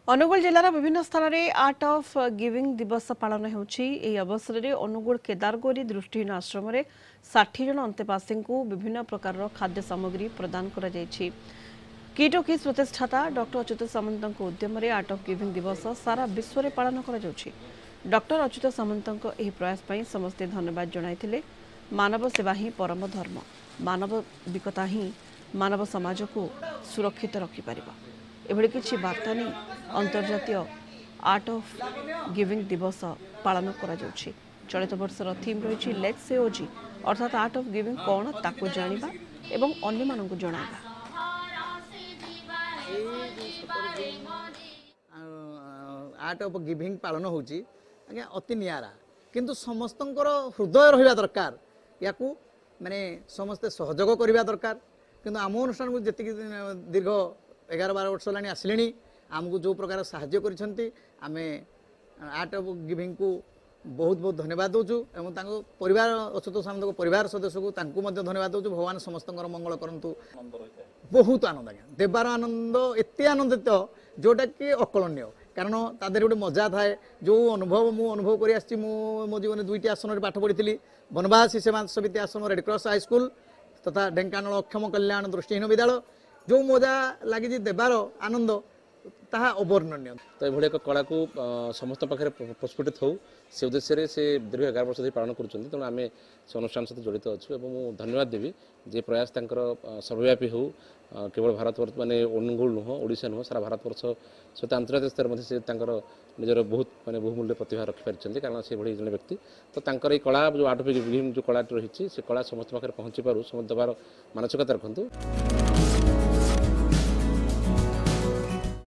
अनुगुल जिलार विभिन्न स्थान में आर्ट ऑफ गिविंग दिवस पालन होउछि। अवसर में अनुगुल केदारगौरी दृष्टिहीन आश्रम में 60 जन अंतेवासी को विभिन्न प्रकार खाद्य सामग्री प्रदान करा जायछि। किट ओ किस प्रतिष्ठाता डॉक्टर अच्युत सामंत उद्यम आर्ट ऑफ गिविंग दिवस सारा विश्व में पालन करा जाउछि। डॉक्टर अच्युत सामंत प्रयास पर समस्ते धन्यवाद जणाइथिले। मानव सेवा ही परम धर्म, मानविकता ही मानव समाज को सुरक्षित रखिपारिबा। एभଳି କିଛି ବାର୍ତ୍ତା ନେଇ अंतर्जातीय आर्ट ऑफ गिविंग दिवस पालन करा जाउछि। चलित वर्षर थीम रही लेट्स से ओजी अर्थात आर्ट ऑफ गिविंग कौन ताको जानिबा एवं अन्य मानकु जणाइबा। आर्ट ऑफ गिविंग पालन होउछि आज्ञा अति नियारा, किंतु समस्तंकर हृदय रहिबा दरकार। याकू माने समस्ते सहयोग करिबा दरकार। किंतु आम अनुष्ठान को जेतिक दीर्घ 11-12 वर्ष होलानी आसिलेनी आमको जो प्रकार साहाय्य करिसेंती आमे आर्ट ऑफ गिविंग को बहुत बहुत धन्यवाद दोचु एवं तांको परिवार अच्युत सामंत को परिवार सदस्य को तांको मध्य धन्यवाद दोचु। भगवान समस्तंकर मंगल करंतु। बहुत आनंद आज्ञा देवार आनंद एते आनंदित जोटा कि अकलनीय, कारण तादेर गोटे मजा थाए। जो अनुभव मु अनुभव करि आछि मो जीवन 2टी आश्रम रे पाठ पढ़िथिली, बनवासी सेवा समिति आश्रम रेड क्रॉस हाई स्कूल तथा ढेंकानाल अक्षम कल्याण दृष्टिहीन विद्यालय। जो मजा लगी देवार आनंद ताहा अवर्णनीय। तो ये एक कला को समस्त पाखे प्रस्फुटित हो से उद्देश्य से दीर्घ 11 वर्ष धरी पालन करुँच। तेणु आम से अनुष्ठान सहित जड़ित अच्छु और मुझे धन्यवाद देवी जे प्रयास सर्वव्यापी हो, केवल भारतवर्ष माने अनुगुल नुह ओडिशा नुह सारा भारतवर्ष सहित अंतर्जातीय स्तर में से निजर बहुत माने बहुमूल्य प्रतिभा रखिपारी, कारण से भली जन व्यक्ति। तो ये कला जो आर्ट ऑफ गिविंग जो कला रही से कला समस्त पाखे पहुँची पारू समस्त देवार मानसिकता रखु।